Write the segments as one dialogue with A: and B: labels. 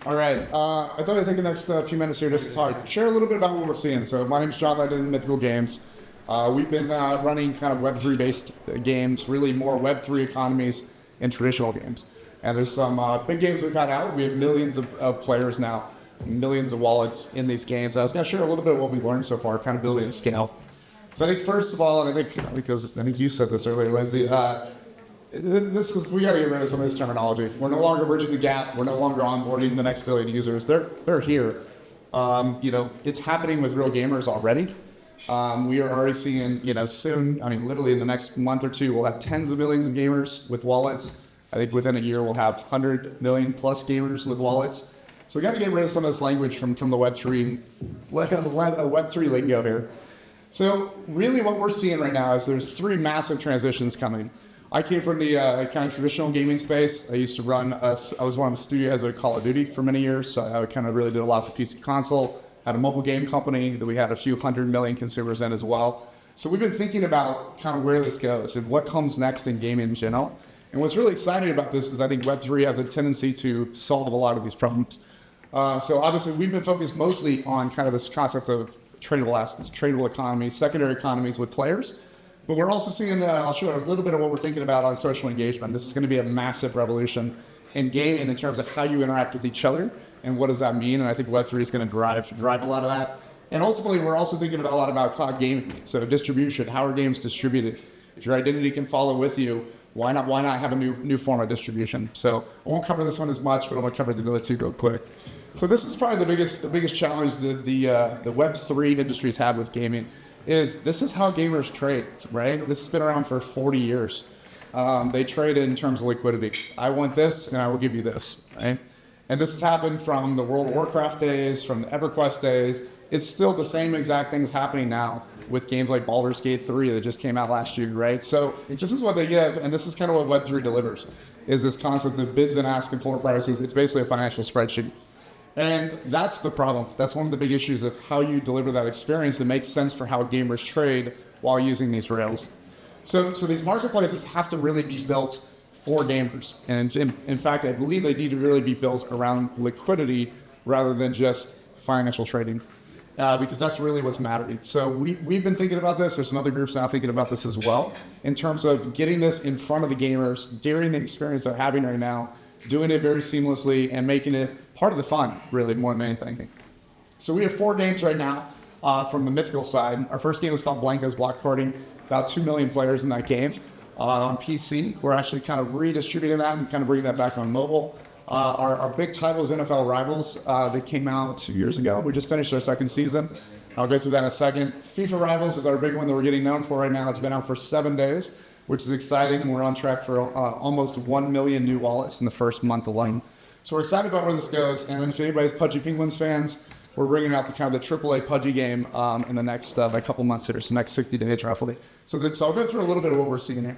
A: All right. I thought I'd take the next few minutes here just to share a little bit about what we're seeing. So my name is John Linden, Mythical Games. We've been running kind of Web3 based games, really more Web3 economies and traditional games. And there's some big games we've had out. We have millions of players now, millions of wallets in these games. I was going to share a little bit of what we've learned so far, kind of building a scale. So I think first of all, and I think you said this earlier, Lindsay, we got to get rid of some of this terminology. We're no longer bridging the gap. We're no longer onboarding the next billion users. They're here. It's happening with real gamers already. We are already seeing, soon. I mean, literally in the next month or two, we'll have tens of millions of gamers with wallets. I think within a year we'll have 100 million plus gamers with wallets. So we got to get rid of some of this language from the Web3 lingo here. So really, what we're seeing right now is there's three massive transitions coming. I came from the kind of traditional gaming space. I used to run, I was one of the studio heads of Call of Duty for many years, so I kind of really did a lot for PC console. Had a mobile game company that we had a few 100 million consumers in as well. So we've been thinking about kind of where this goes and what comes next in gaming in general. And what's really exciting about this is I think Web3 has a tendency to solve a lot of these problems. So obviously we've been focused mostly on kind of this concept of tradable assets, tradable economies, secondary economies with players. But we're also seeing, I'll show you a little bit of what we're thinking about on social engagement. This is going to be a massive revolution in gaming in terms of how you interact with each other and what does that mean. And I think Web3 is going to drive a lot of that. And ultimately, we're also thinking a lot about cloud gaming. So distribution, how are games distributed? If your identity can follow with you, why not have a new form of distribution? So I won't cover this one as much, but I'm going to cover the other two real quick. So this is probably the biggest challenge that the Web3 industry's had with gaming. This is how gamers trade, right? This has been around for 40 years. They trade in terms of liquidity. I want this, and I will give you this, right? And this has happened from the World of Warcraft days, from the EverQuest days. It's still the same exact things happening now with games like Baldur's Gate 3 that just came out last year, right? So this is what they give, and this is kind of what Web3 delivers, is this concept of bids and ask and floor prices. It's basically a financial spreadsheet. And that's the problem. That's one of the big issues of how you deliver that experience that makes sense for how gamers trade while using these rails. So these marketplaces have to really be built for gamers. And in fact, I believe they need to really be built around liquidity rather than just financial trading, because that's really what's mattering. So we've been thinking about this. There's some other groups now thinking about this as well, in terms of getting this in front of the gamers during the experience they're having right now, doing it very seamlessly and making it part of the fun, really, more than anything. So we have 4 games right now from the Mythical side. Our first game is called Blanca's Block Party. About 2 million players in that game. On PC, we're actually kind of redistributing that and kind of bringing that back on mobile. Our big title is NFL Rivals. That came out 2 years ago. We just finished our second season. I'll go through that in a second. FIFA Rivals is our big one that we're getting known for right now. It's been out for 7 days, which is exciting. We're on track for almost 1 million new wallets in the first month alone. So we're excited about where this goes. And then if anybody's Pudgy Penguins fans, we're bringing out the AAA Pudgy game in the next a couple months here, so next 60 days roughly. So I'll go through a little bit of what we're seeing here.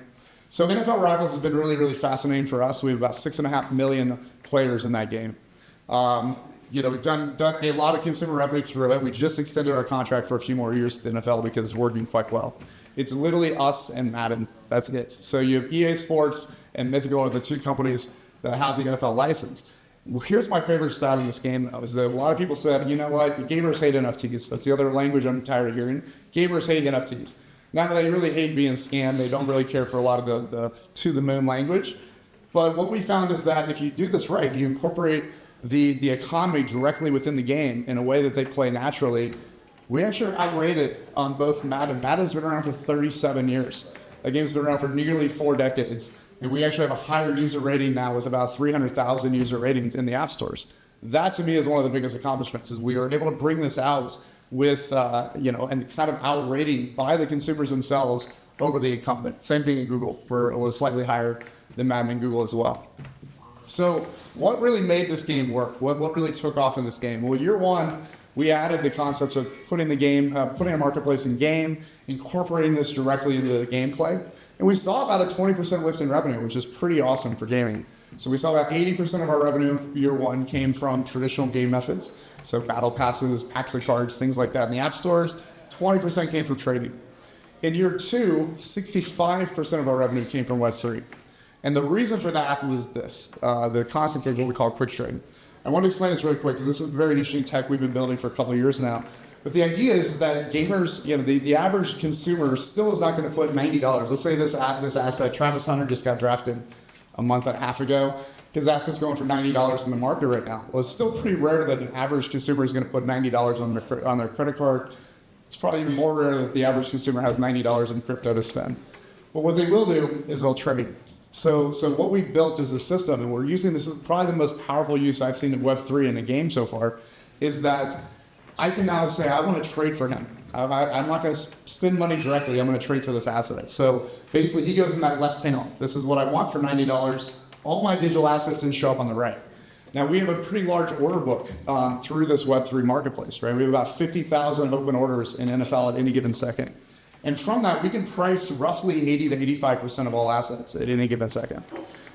A: So NFL Rivals has been really, really fascinating for us. We have about 6.5 million players in that game. We've done a lot of consumer revenue through it. We just extended our contract for a few more years to the NFL because it's working quite well. It's literally us and Madden. That's it. So you have EA Sports and Mythical are the two companies that have the NFL license. Well, here's my favorite stat in this game, is that a lot of people said, you know what, gamers hate NFTs. That's the other language I'm tired of hearing. Gamers hate NFTs. Not that they really hate being scammed. They don't really care for a lot of the to-the-moon language. But what we found is that if you do this right, you incorporate the economy directly within the game in a way that they play naturally, we actually are outrated on both Madden. Madden's been around for 37 years. That game's been around for nearly 4 decades. And we actually have a higher user rating now with about 300,000 user ratings in the app stores. That to me is one of the biggest accomplishments, is we were able to bring this out with, and kind of outrating by the consumers themselves over the incumbent. Same thing in Google, where it was slightly higher than Madden and Google as well. So what really made this game work? What really took off in this game? Well, year one, we added the concepts of putting a marketplace in game, incorporating this directly into the gameplay. And we saw about a 20% lift in revenue, which is pretty awesome for gaming. So we saw about 80% of our revenue year one came from traditional game methods. So battle passes, packs of cards, things like that in the app stores. 20% came from trading. In year two, 65% of our revenue came from Web3. And the reason for that was this, the concept of what we call quick trading. I want to explain this really quick because this is very interesting tech we've been building for a couple of years now. But the idea is that gamers, the average consumer still is not going to put $90. Let's say this asset, Travis Hunter just got drafted a month and a half ago. His asset's going for $90 in the market right now. Well, it's still pretty rare that an average consumer is going to put $90 on their credit card. It's probably even more rare that the average consumer has $90 in crypto to spend. But what they will do is they'll trade. So what we built is a system, and we're using this is probably the most powerful use I've seen of Web3 in a game so far, is that I can now say I want to trade for him. I'm not going to spend money directly. I'm going to trade for this asset. So basically, he goes in that left panel. This is what I want for $90. All my digital assets didn't show up on the right. Now, we have a pretty large order book through this Web3 marketplace, right? We have about 50,000 open orders in NFL at any given second. And from that, we can price roughly 80 to 85% of all assets at any given second.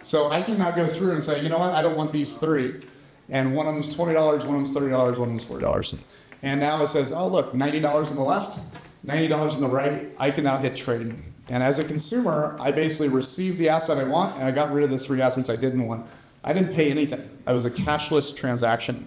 A: So I can now go through and say, you know what, I don't want these three. And one of them's $20, one of them's $30, one of them's $40. And now it says, oh, look, $90 on the left, $90 on the right. I can now hit trade. And as a consumer, I basically received the asset I want, and I got rid of the three assets I didn't want. I didn't pay anything. It was a cashless transaction.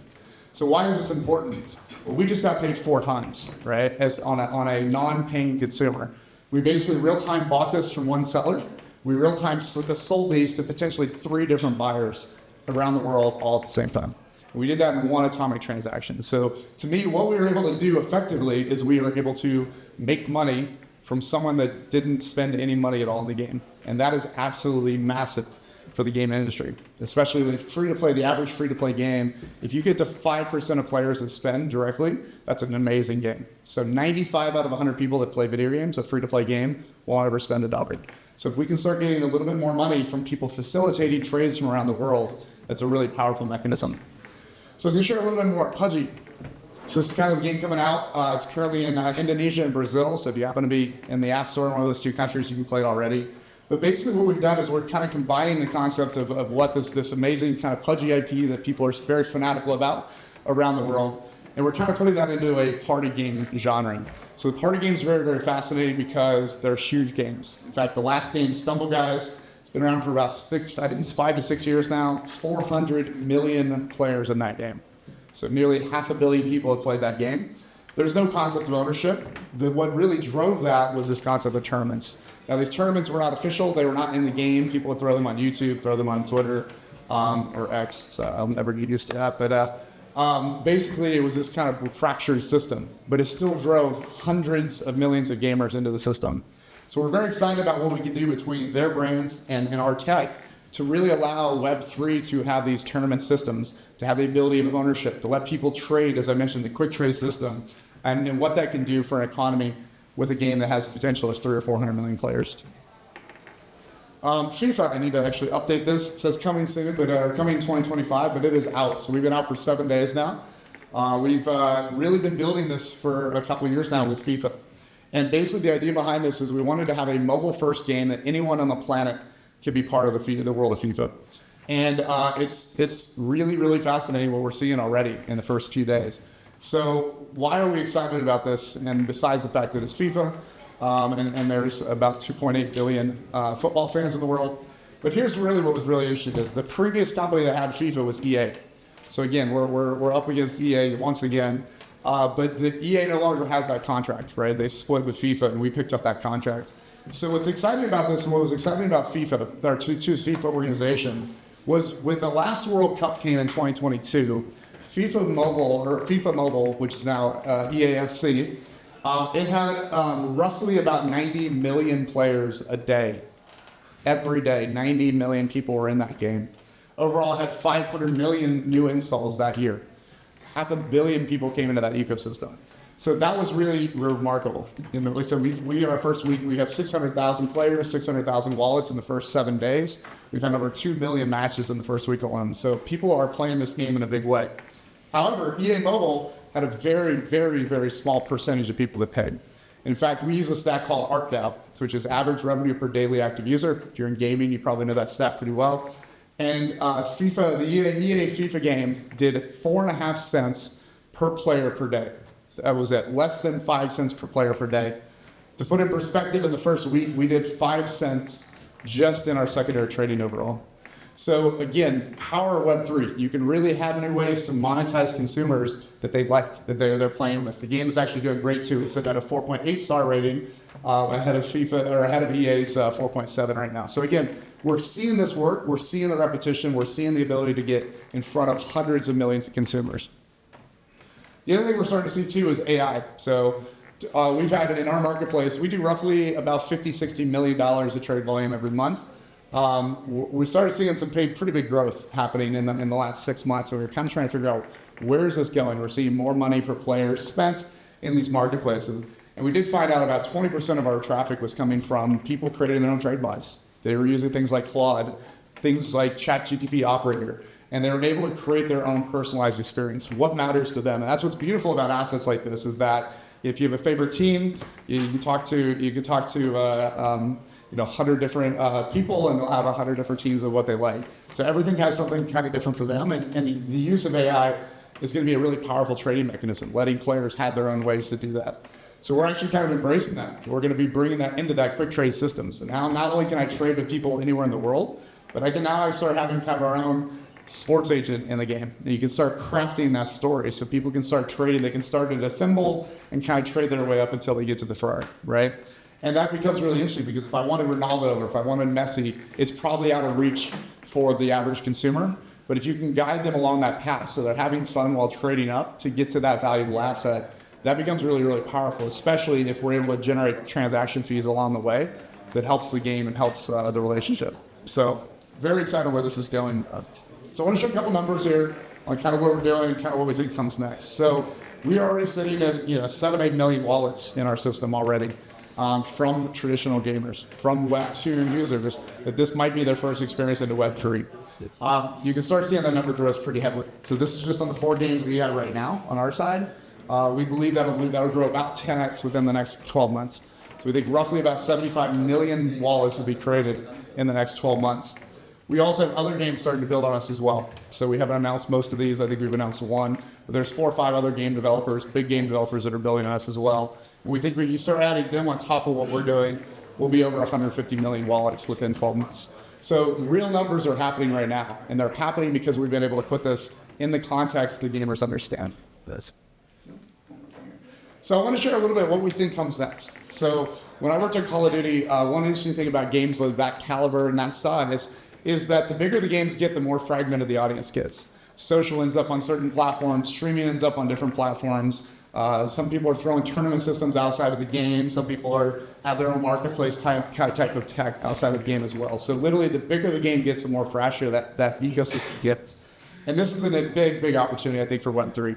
A: So why is this important? Well, we just got paid 4 times, right? As on a non-paying consumer. We basically real-time bought this from one seller. We real-time sold these to potentially 3 different buyers around the world all at the same time. We did that in one atomic transaction. So to me, what we were able to do effectively is we were able to make money from someone that didn't spend any money at all in the game. And that is absolutely massive for the game industry, especially with free-to-play, the average free-to-play game. If you get to 5% of players that spend directly, that's an amazing game. So 95 out of 100 people that play video games, a free-to-play game, won't ever spend $1. So if we can start getting a little bit more money from people facilitating trades from around the world, that's a really powerful mechanism. So to share a little bit more, Pudgy. So this is kind of a game coming out. It's currently in Indonesia and Brazil. So if you happen to be in the App Store in one of those 2 countries, you can play it already. But basically what we've done is we're kind of combining the concept of what this amazing kind of Pudgy IP that people are very fanatical about around the world. And we're kind of putting that into a party game genre. So the party game is very, very fascinating because they're huge games. In fact, the last game, Istanbul, guys, it's been around for about 5 to 6 years now. 400 million players in that game. So nearly 500 million people have played that game. There's no concept of ownership. What really drove that was this concept of tournaments. Now, these tournaments were not official. They were not in the game. People would throw them on YouTube, throw them on Twitter, or X. So I'll never get used to that. But basically, it was this kind of fractured system. But it still drove hundreds of millions of gamers into the system. So we're very excited about what we can do between their brand and our tech to really allow Web3 to have these tournament systems, to have the ability of ownership, to let people trade, as I mentioned, the quick trade system, and what that can do for an economy with a game that has the potential of 300 or 400 million players. FIFA, I need to actually update this. It says coming soon, but coming in 2025, but it is out. So we've been out for 7 days now. We've really been building this for a couple of years now with FIFA. And basically the idea behind this is we wanted to have a mobile-first game that anyone on the planet could be part of the world of FIFA. And it's really, really fascinating what we're seeing already in the first few days. So why are we excited about this? And besides the fact that it's FIFA, and there's about 2.8 billion football fans in the world. But here's really what was really interesting is the previous company that had FIFA was EA. So again, we're up against EA once again. But the EA no longer has that contract, right? They split with FIFA and we picked up that contract. So what's exciting about this and what was exciting about FIFA, our two FIFA organization, was when the last World Cup came in 2022, FIFA Mobile, which is now EAFC, it had roughly about 90 million players a day. Every day, 90 million people were in that game. Overall, it had 500 million new installs that year. 500 million people came into that ecosystem. So that was really remarkable. So we in our first week, we have 600,000 players, 600,000 wallets in the first 7 days. We've had over 2 million matches in the first week alone. So people are playing this game in a big way. However, EA Mobile had a very, very, very small percentage of people that paid. In fact, we use a stat called ARPDAU, which is average revenue per daily active user. If you're in gaming, you probably know that stat pretty well. And the EA FIFA game did 4.5 cents per player per day. That was at less than 5 cents per player per day. To put in perspective, in the first week, we did 5 cents just in our secondary trading overall. So again, power of Web3. You can really have new ways to monetize consumers that they like, that they're playing with. The game is actually doing great too. It's at a 4.8 star rating, ahead of FIFA or ahead of EA's 4.7 right now. So again, we're seeing this work. We're seeing the repetition. We're seeing the ability to get in front of hundreds of millions of consumers. The other thing we're starting to see too is AI. So we've had in our marketplace, we do roughly about $50-60 million of trade volume every month. We started seeing some pretty big growth happening in the last 6 months, and we're kind of trying to figure out where is this going. We're seeing more money per player spent in these marketplaces, and we did find out about 20% of our traffic was coming from people creating their own trade bots. They were using things like Claude, things like ChatGPT Operator, and they were able to create their own personalized experience. What matters to them, and that's what's beautiful about assets like this is that if you have a favorite team, you can talk to 100 different people, and they'll have 100 different teams of what they like. So everything has something kind of different for them, and the use of AI is going to be a really powerful trading mechanism, letting players have their own ways to do that. So we're actually kind of embracing that. We're going to be bringing that into that quick trade systems. And now not only can I trade with people anywhere in the world, but I can now start having kind of our own sports agent in the game. And you can start crafting that story so people can start trading. They can start at a thimble and kind of trade their way up until they get to the Ferrari, right? And that becomes really interesting because if I wanted Ronaldo or if I wanted Messi, it's probably out of reach for the average consumer. But if you can guide them along that path so they're having fun while trading up to get to that valuable asset, that becomes really, really powerful, especially if we're able to generate transaction fees along the way that helps the game and helps the relationship. So very excited where this is going. So I want to show a couple numbers here on kind of what we're doing and kind of what we think comes next. So we are already sitting at 7-8 million wallets in our system already from traditional gamers, from Web 2 users, that this might be their first experience into Web 3. You can start seeing that number grow pretty heavily. So this is just on the 4 games we have right now on our side. We believe that'll grow about 10x within the next 12 months. So we think roughly about 75 million wallets will be created in the next 12 months. We also have other games starting to build on us as well. So we haven't announced most of these. I think we've announced one. But there's 4 or 5 other game developers, big game developers that are building on us as well. And we think when you start adding them on top of what we're doing, we'll be over 150 million wallets within 12 months. So real numbers are happening right now. And they're happening because we've been able to put this in the context the gamers understand this. So I want to share a little bit what we think comes next. So when I worked at Call of Duty, one interesting thing about games of that caliber and that size is that the bigger the games get, the more fragmented the audience gets. Social ends up on certain platforms, streaming ends up on different platforms. Some people are throwing tournament systems outside of the game. Some people have their own marketplace type of tech outside of the game as well. So literally, the bigger the game gets, the more fractured that ecosystem gets. And this is a big, big opportunity, I think, for Web3,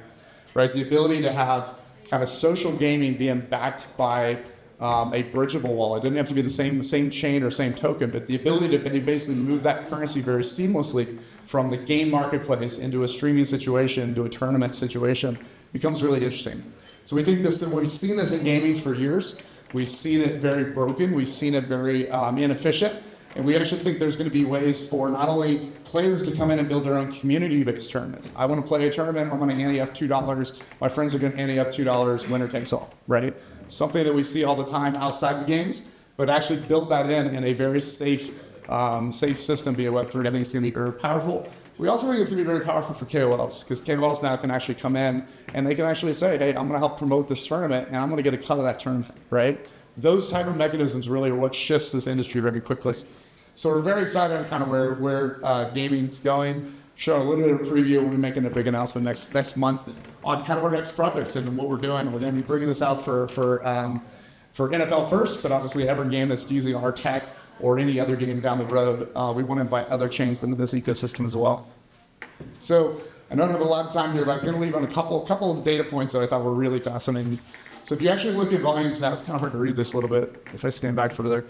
A: right? The ability to have kind of social gaming being backed by a bridgeable wallet. It doesn't have to be the same chain or same token, but the ability to basically move that currency very seamlessly from the game marketplace into a streaming situation, into a tournament situation, becomes really interesting. So we think we've seen this in gaming for years. We've seen it very broken. We've seen it very inefficient. And we actually think there's going to be ways for not only players to come in and build their own community-based tournaments. I want to play a tournament. I'm going to ante up $2. My friends are going to ante up $2. Winner takes all, right? Something that we see all the time outside the games, but actually build that in a very safe system via Web3. I think it's going to be very powerful. We also think it's going to be very powerful for KOLs, because KOLs now can actually come in and they can actually say, hey, I'm going to help promote this tournament, and I'm going to get a cut of that tournament, right? Those type of mechanisms really are what shifts this industry very quickly. So we're very excited on kind of where gaming's going. Show a little bit of a preview. We'll be making a big announcement next month on kind of our next project and what we're doing. We're going to be bringing this out for NFL first, but obviously every game that's using our tech or any other game down the road, we want to invite other chains into this ecosystem as well. So I don't have a lot of time here, but I was going to leave on a couple of data points that I thought were really fascinating. So if you actually look at volumes now, it's kind of hard to read this a little bit if I stand back further.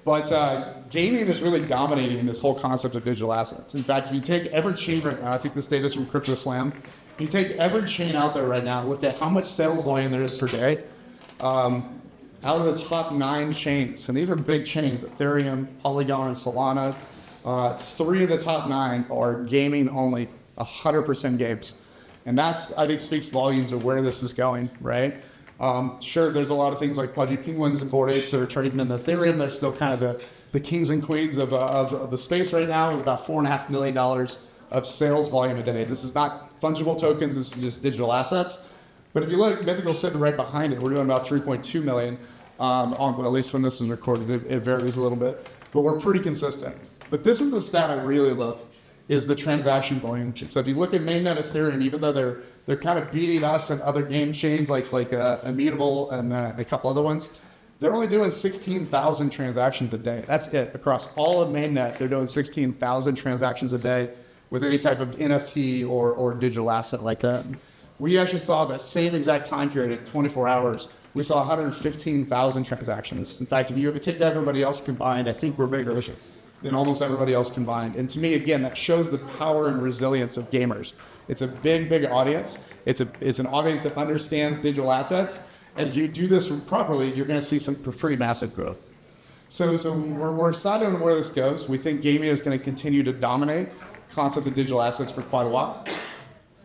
A: But gaming is really dominating this whole concept of digital assets. In fact, if you take every chain right now, I think this data is from CryptoSlam, if you take every chain out there right now, look at how much sales volume there is per day, out of the top 9 chains, and these are big chains, Ethereum, Polygon, and Solana, 3 of the top 9 are gaming only, 100% games. And that's, I think, speaks volumes of where this is going, right? Sure, there's a lot of things like Pudgy Penguins and Bored Apes that are trading in Ethereum. They're still kind of the kings and queens of the space right now, with about $4.5 million of sales volume a day. This is not fungible tokens, this is just digital assets. But if you look, Mythical's sitting right behind it. We're doing about 3.2 million, at least when this is recorded. It varies a little bit, but we're pretty consistent. But this is the stat I really love, is the transaction volume. So if you look at mainnet Ethereum, even though they're kind of beating us and other game chains like Immutable and a couple other ones, they're only doing 16,000 transactions a day. That's it. Across all of mainnet, they're doing 16,000 transactions a day with any type of NFT or digital asset like that. We actually saw that same exact time period at 24 hours. We saw 115,000 transactions. In fact, if you take everybody else combined, I think we're bigger than almost everybody else combined. And to me, again, that shows the power and resilience of gamers. It's a big audience. It's an audience that understands digital assets. And if you do this properly, you're going to see some pretty massive growth. So we're excited on where this goes. We think gaming is going to continue to dominate the concept of digital assets for quite a while.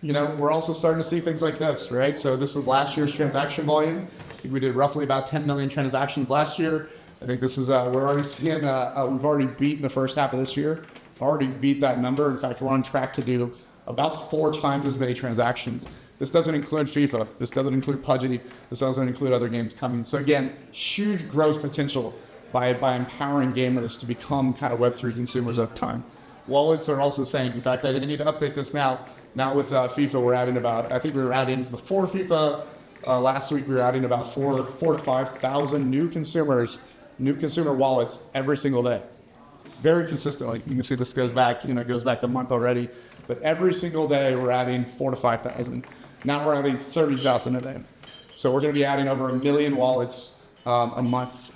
A: We're also starting to see things like this, right? So this was last year's transaction volume. We did roughly about 10 million transactions last year. I think this is, we're already seeing, we've already beaten the first half of this year. Already beat that number. In fact, we're on track to do about 4 times as many transactions. This doesn't include FIFA. This doesn't include PUBG. This doesn't include other games coming. So again, huge growth potential by empowering gamers to become kind of Web3 consumers over time. Wallets are also saying, in fact, I didn't need to update this now. Now with FIFA, we're adding about, I think we were adding, before FIFA, last week we were adding about 4,000 to 5,000 new consumer wallets every single day. Very consistently. You can see this goes back, it goes back a month already. But every single day we're adding 4,000 to 5,000. Now we're adding 30,000 a day. So we're going to be adding over 1 million wallets a month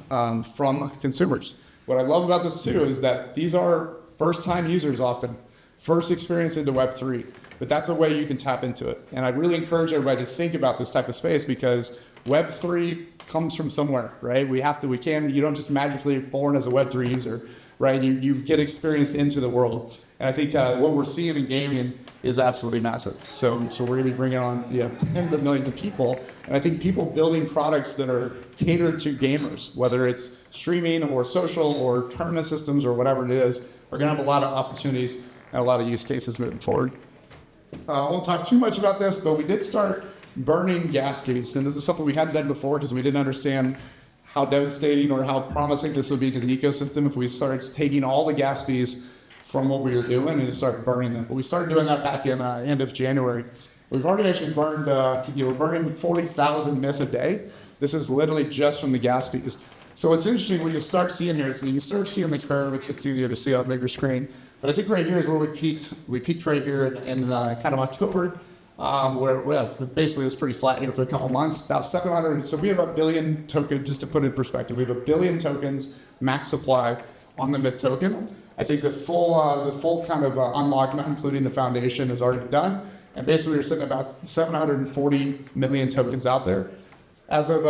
A: from consumers. What I love about this too is that these are first-time users often, first experience into Web3. But that's a way you can tap into it. And I really encourage everybody to think about this type of space, because Web3 comes from somewhere, right? You don't just magically born as a Web3 user, right? You get experience into the world. And I think what we're seeing in gaming is absolutely massive. So we're going to be bringing on tens of millions of people. And I think people building products that are catered to gamers, whether it's streaming or social or tournament systems or whatever it is, are going to have a lot of opportunities and a lot of use cases moving forward. I won't talk too much about this, but we did start burning gas fees. And this is something we hadn't done before because we didn't understand how devastating or how promising this would be to the ecosystem if we started taking all the gas fees from what we were doing and start burning them. But we started doing that back in end of January. We've already actually burned, we're burning 40,000 myths a day. This is literally just from the gas fees. So what's interesting when you start seeing here is when you start seeing the curve, it's easier to see on a bigger screen. But I think right here is where we peaked. We peaked right here in kind of October, where basically it was pretty flat here for a couple months, about 700. So we have 1 billion tokens, just to put it in perspective. We have 1 billion tokens max supply on the Myth token. I think the full kind of unlock, not including the foundation, is already done. And basically we're sitting at about 740 million tokens out there. As of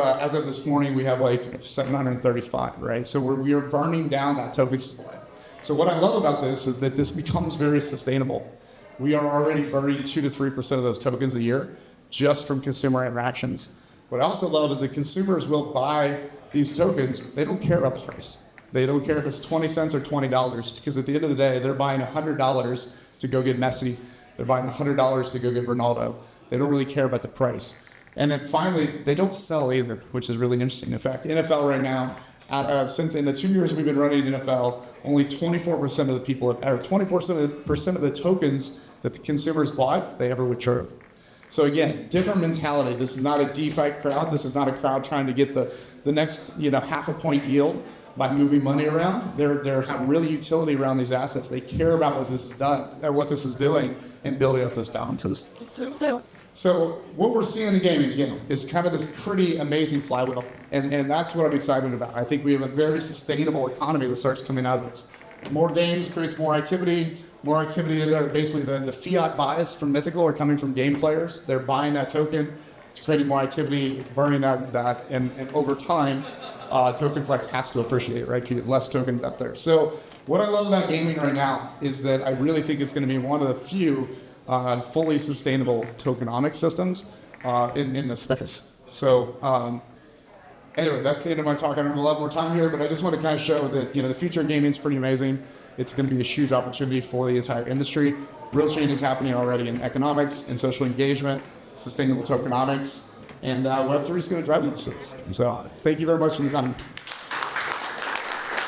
A: this morning, we have like 735, right? So we are burning down that token supply. So what I love about this is that this becomes very sustainable. We are already burning 2 to 3% of those tokens a year just from consumer interactions. What I also love is that consumers will buy these tokens. They don't care about the price. They don't care if it's 20 cents or $20, because at the end of the day, they're buying $100 to go get Messi. They're buying $100 to go get Ronaldo. They don't really care about the price. And then finally, they don't sell either, which is really interesting. In fact, NFL right now, since in the 2 years we've been running NFL, only 24% of the people, or 24% of the tokens that the consumers bought, they ever withdrew. So again, different mentality. This is not a DeFi crowd. This is not a crowd trying to get the next half a point yield by moving money around. They're have really utility around these assets. They care about what this is doing, and building up those balances. So what we're seeing in gaming, again, is kind of this pretty amazing flywheel. And that's what I'm excited about. I think we have a very sustainable economy that starts coming out of this. More games creates more activity. More activity, basically the fiat buys from Mythical are coming from game players. They're buying that token. It's creating more activity. It's burning that. And over time, Token Flex has to appreciate, right? To get less tokens up there. So what I love about gaming right now is that I really think it's going to be one of the few fully sustainable tokenomic systems in the space. So Anyway, that's the end of my talk. I don't have a lot more time here, but I just want to kind of show that, the future of gaming is pretty amazing. It's going to be a huge opportunity for the entire industry. Real change is happening already in economics and social engagement, sustainable tokenomics, and Web3 is going to drive this. So thank you very much for the time.